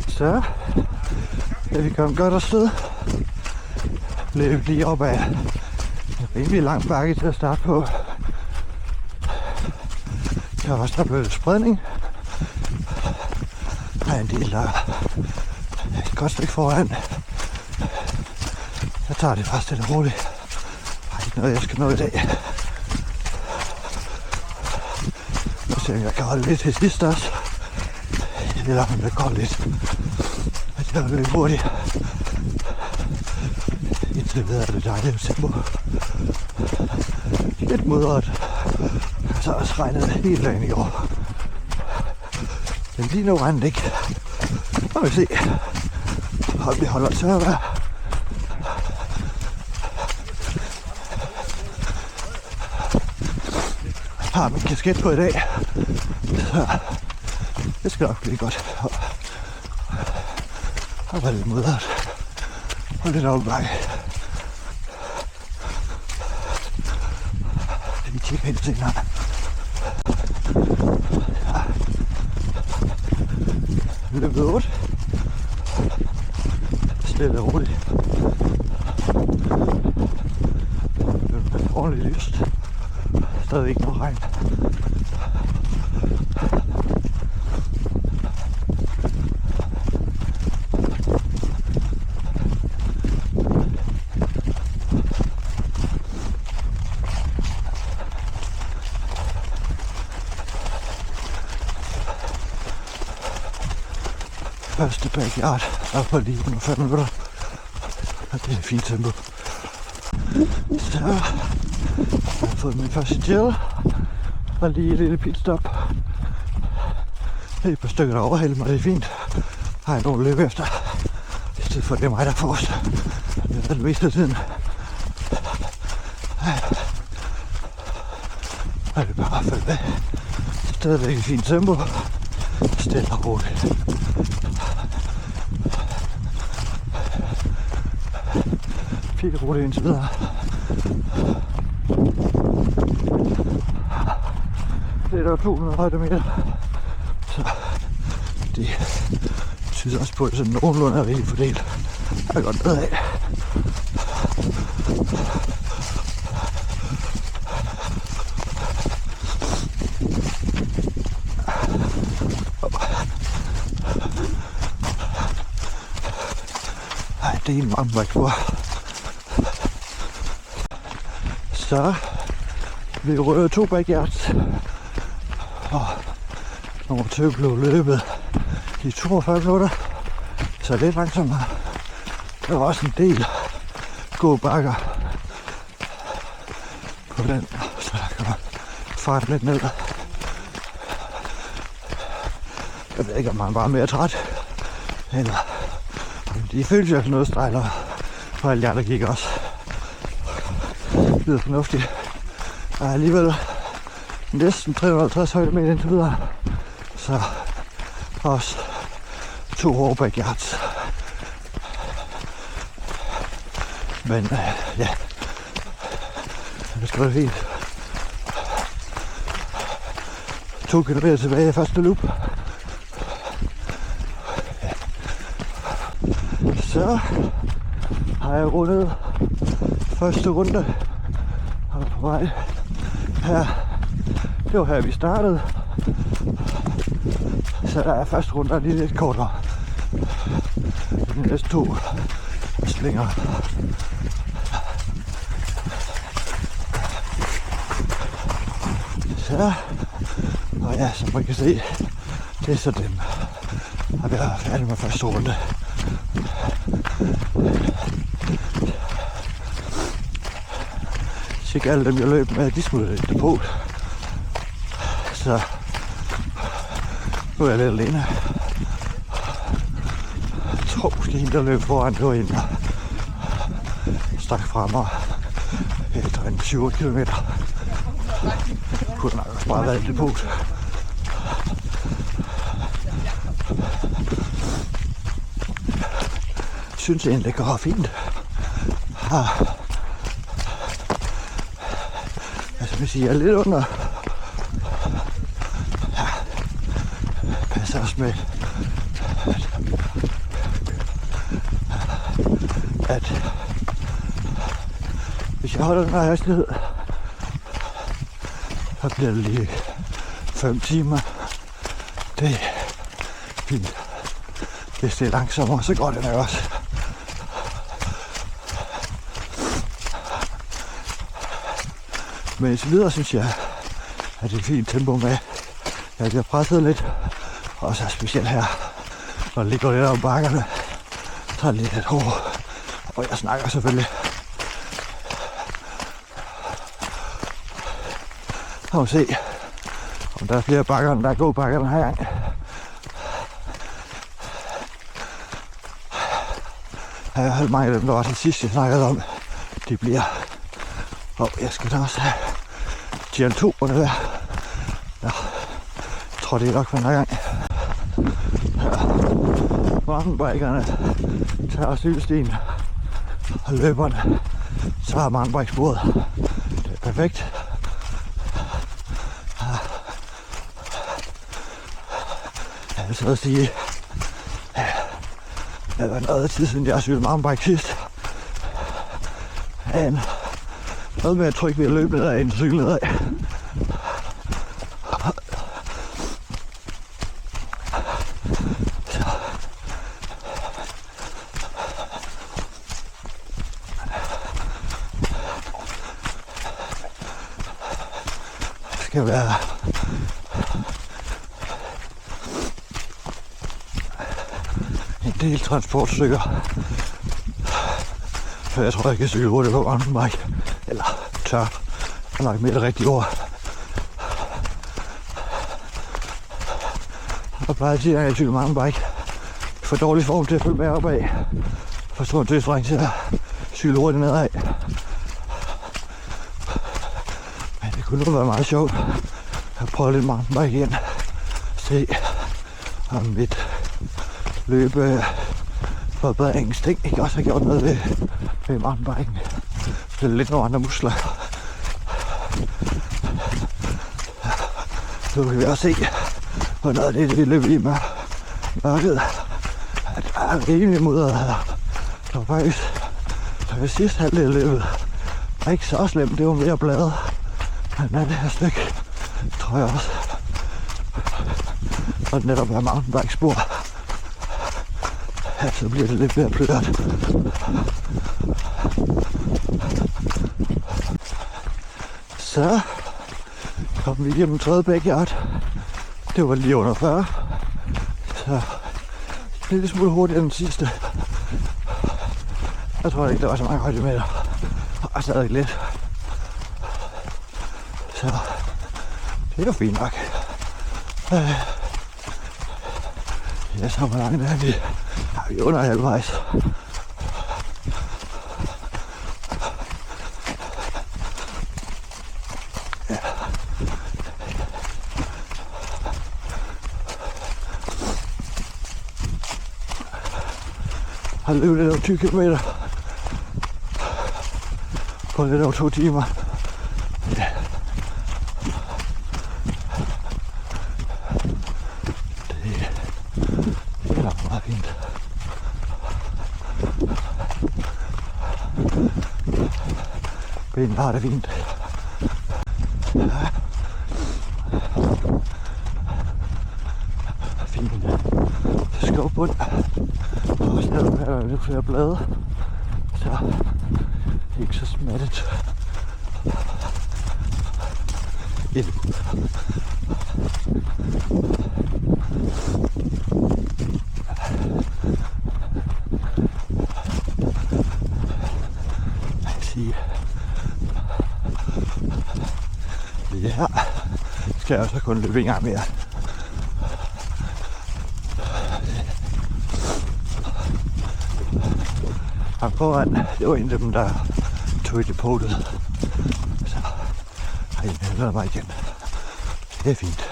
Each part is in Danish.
Så er vi kommet godt afsted. Løb lige op ad en rimelig lang bakke til at starte på. Der er også der blevet spredning. Der er en del, der er et godt stykke foran. Jeg tager det bare stille og roligt. Der er ikke noget, jeg skal nå i dag. Nu ser jeg, jeg kan holde lidt til sidst også. Eller om det går lidt. Jeg vil løbe hurtigt. Indtil videre er det dejligt tempo. Lidt mudret. Så har også regnet hele dagen i år. Men lige nu regner det ikke. Nu vil vi se, om vi holder til at være. Jeg har min kasket på i dag. Så det skal nok blive godt. Og være lidt mudret. Og lidt overbakke. Vi kigger ind senere. Ja. Løbet 8. Stille og roligt. Ordentligt lyst. Stadig ikke noget regn. Første backyard er på lige under 5 minutter. Og det er et fint tempo. Så jeg har fået min første gel. Og lige et lille pitstop. Det er et par stykker, der overhælder mig. Det er fint. Har jeg nogen at løbe efter. I stedet for, det er mig, der får os. Det er det meste af tiden. Og det er bare at følge med. Stadigvæk et fint tempo. Stille og roligt. Fint roligt indtil videre. Det er der 200 højdemeter. Så det tyder også på, at sådan nogenlunde er rigtig fordelt. Jeg er godt ned af. Ej, det er en mountainbike-tur. Så vi rører 2 backyards. Og nummer 2 blev løbet i 42 minutter. Så lidt langsommere. Der var også en del gode bakker på den, så der kan man farte lidt ned. Jeg ved ikke, om man bare er mere træt, eller de føles jo noget stejlere for alle jer, der gik også. Det lyder fornuftigt. Der er alligevel næsten 350 højdemeter indtil videre, så også 2 hårde backyards. Men ja, det skal være fint. 2 kilometer tilbage i første loop. Så har jeg rundet første runde. Og på vej her. Det var her vi startede. Så der er første runde lige lidt kortere. De næste 2 slinger. Så, og ja, som man kan se, det er så dem. Og vi er færdige med første runde. Tjek alle dem, jeg løb med, de skulle i depot. Så nu er jeg lidt alene. Jeg tror måske hende, der løb foran, det var hende. strække fra mig efter en 7 kilometer. Kunne nok også bare være et depot. Jeg synes egentlig, det går fint. Altså, hvis I er lidt under, passer også med, at hvis jeg holder den her hastighed, så bliver det lige 5 timer. Det er fint. Hvis det er langsommere, så går det nok også. Men indtil videre synes jeg, at det er et fint tempo med, at jeg bliver presset lidt. Og så specielt her, når det lige går lidt om bakkerne, så er det lidt hårdt. Og jeg snakker selvfølgelig. Så må vi se, om der er flere bakker, end der er gode bakker den her gang. Jeg har hørt mange af dem, der var til sidst, jeg snakkede om. De bliver. Og jeg skal da også have Gen 2 på det der. Ja, jeg tror det er nok for den her gang. Ja. Mountainbikerne tager cykelstien, og løberne tager mountainbikesporet. Det er perfekt. Jeg vil så sige, det var noget tid siden jeg har cyklet mountainbike sidst. Men noget med at trykke ved at løbe nedad end cykle nedad. Det skal være en del transportstykker. For jeg tror, jeg kan cykle hurtigt på mountainbike. Eller tør. Det er nok mere det rigtige ord. Jeg plejer at sige, at jeg cykler mountainbike. For dårlig form til at følge med opad. For stor en tilstræng til at cykle hurtigt nedad. Men det kunne nu være meget sjovt at prøve lidt mountainbike igen. Se om mit løbeforbedringsting ikke også har gjort noget ved mountainbiken. Det er lidt nogle andre muskler. Så kan vi også se, hvor noget af det, vi løber i mørket. At der er rimelig mudret her. Så faktisk, så ved sidste halvdel løbet var ikke så slemt. Det var mere bladet. Men af det her stykke, tror jeg også, og det netop er mountainbike-spor, ja, så bliver det lidt mere pløret. Så kom vi igennem 3. backyard. Det var lige under 40. Så en lille smule hurtigere end den sidste. Jeg tror ikke, der var så mange højdemeter. Og stadig lidt. Så det er jo fint nok. Ja, så hvor langt er vi? Ja, vi er under halvvejs. Ja. Har løbet lidt over 20 kilometer. På lidt over 2 timer. Ja. Det er nok meget fint. Benene har det fint. Ja. Fint. Skovbund. Og så er der lidt flere blade. Så ikke så smattet. Et. Lige her skal jeg også kun løbe en gang mere. ham foran, det var en af dem, der tog i depotet. Så har jeg hælder mig igen. Det er fint.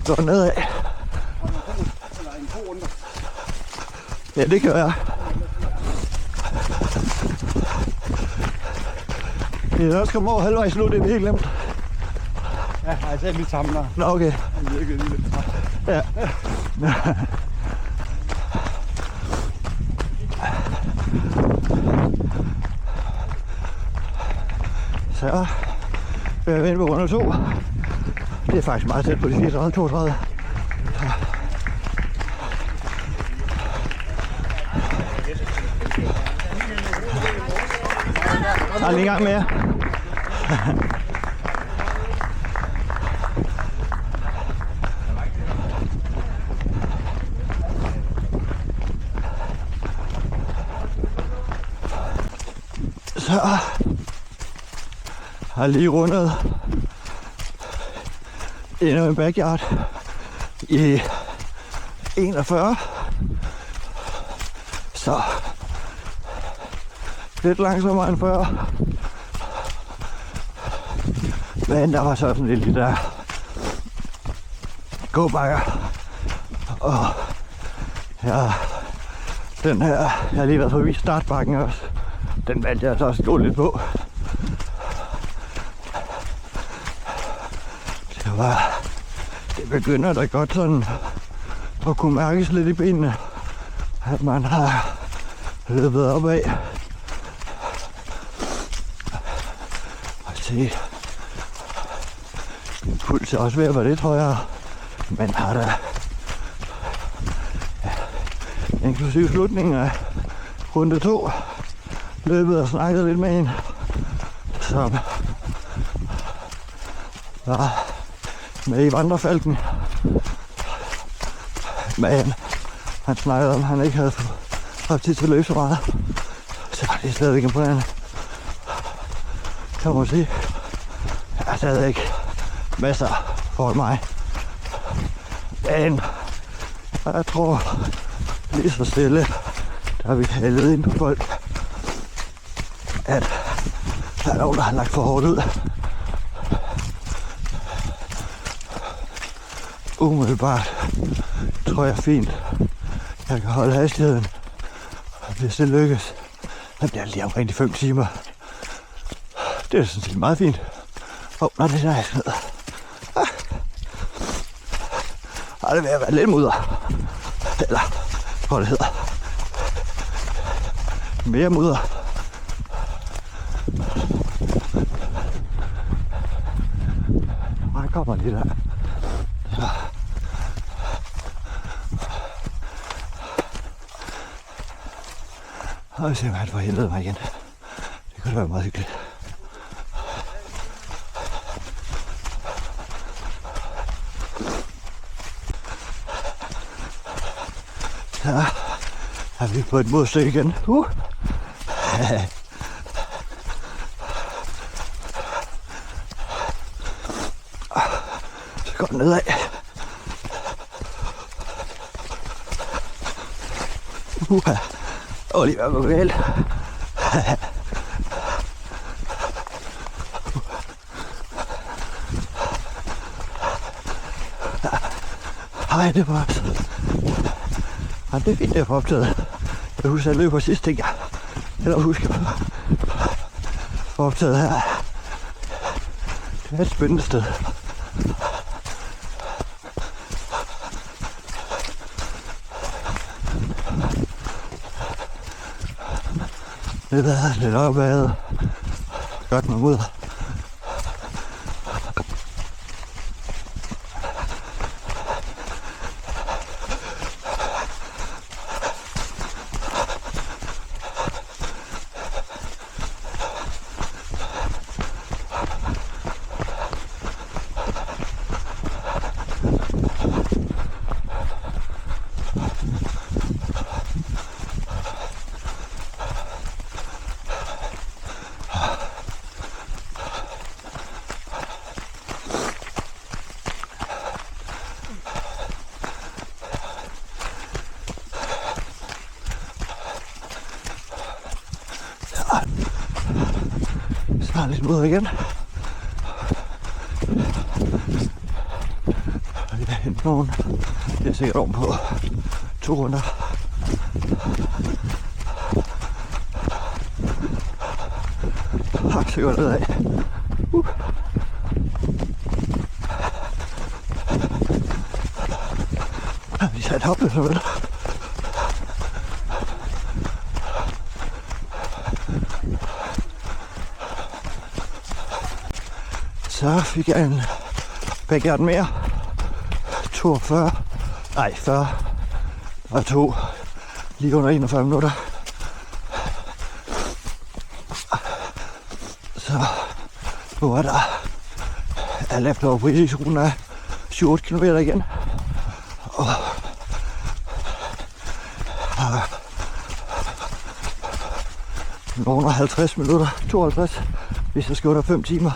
Går nedad. Ja, det gør jeg. Det er også kommet over halvvejs nu, det er helt glemt. Ja, altså jeg lige samler. Nå, okay. Ja. Så vil jeg vende på runde 2. Det er faktisk meget tæt på de 34, 32. Så er lige i gang med jer. Så har lige rundet endnu en backyard i 41. Så lidt langsommere end før. Men der var så sådan lidt der gåbakker. Og ja, den her, jeg har lige været forbi startbakken også. Den valgte jeg så også gå lidt på. Det begynder da godt sådan at kunne mærkes lidt i benene, at man har løbet opad. Og se, min puls er også ved at være lidt højere, men har da inklusive slutningen af runde 2 løbet og snakket lidt med en, som var med i vandrefalken. Men han snakkede om, at han ikke havde haft tid til at løbe så meget. Så det er stadigvæk imponerende. Kan man sige. Jeg er stadigvæk masser for mig. Men jeg tror lige så stille, der vi hældet ind på folk, at der er nogen, der har lagt for hårdt ud. Umiddelbart tror jeg fint, jeg kan holde hastigheden, og hvis det lykkes, så bliver det lige omkring de 5 timer. Det er sådan set meget fint. Nej, det er jeg ned. Det vil være lidt mudder. Eller, hvad det hedder. Mere mudder. Der kommer lige der. Ja. Og jeg ser, at han får hentet mig igen. Det kunne da være meget hyggeligt. Så er vi på et modstykke igen. Så går den nedad. Lige hvad går galt. Hej, det var også. Ja, det er fint, jeg får optaget. Jeg husker, at jeg løber sidst, tænker jeg. Eller husker at få optaget her. Det er et spændende sted. Det er lidt opad. Godt med mudder. har lidt mod igen. Og jeg henter nogen. Det er sikkert om på 2 runder. Hak, så går det af. Vi tager et hop, så vel. Så fik jeg en backyard mere. 42. Nej, 40. Og 2. Lige under 41 minutter. Så nu er der alle efter på ruten af 7-8 km igen. Og nogle 50 minutter, 52, hvis jeg skal under 5 timer.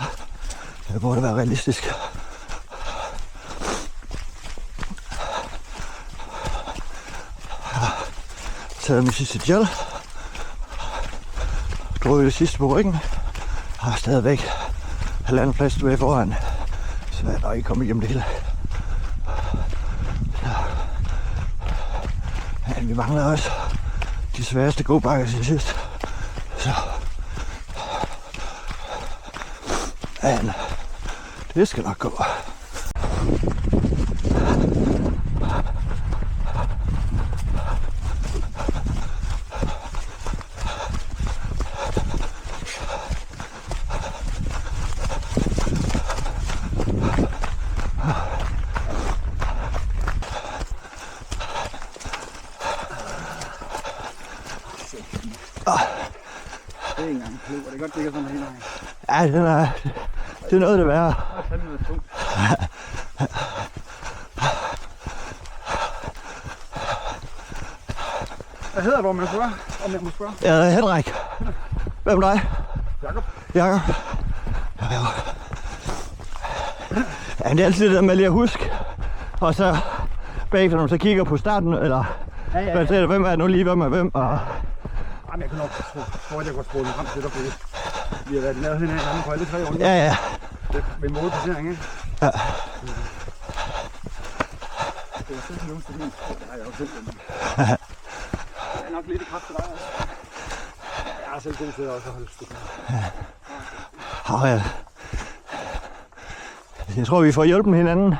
Det burde være realistisk. Jeg har taget min sidste gel. Drog det sidste på ryggen. Jeg har stadigvæk 1,5 plads tilbage foran. Så jeg nok ikke kommet igennem det hele. Men vi mangler også de sværeste gåbakker til sidst. Så. Men det skal nok gå. Det er ikke engang klog, og det er godt, det ikke er sådan hele vejen. Ja, det er noget det værre. Hvad hedder du, om jeg må spørge? Jeg hedder Henrik. Hvem er dig? Jakob. Jakob. Ja, det er altid det der med lige at huske. Og så bagefter, når du så kigger på starten, eller hvem er nu lige, hvem er hvem. Og Jamen, jeg kan nok tro, at jeg går spole frem til dig, fordi vi har været lavet hinanden på alle 3 år. ja. Ved målplacering, ikke? Ja. Det var selv nogen stil. Det har jeg jo selv. Jeg er nok lidt i kraft til dig også. Jeg er selv god til også at holde stik. Ja. Jeg tror, vi får hjælpen hinanden.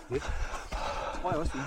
Lidt. Det tror jeg også, vi.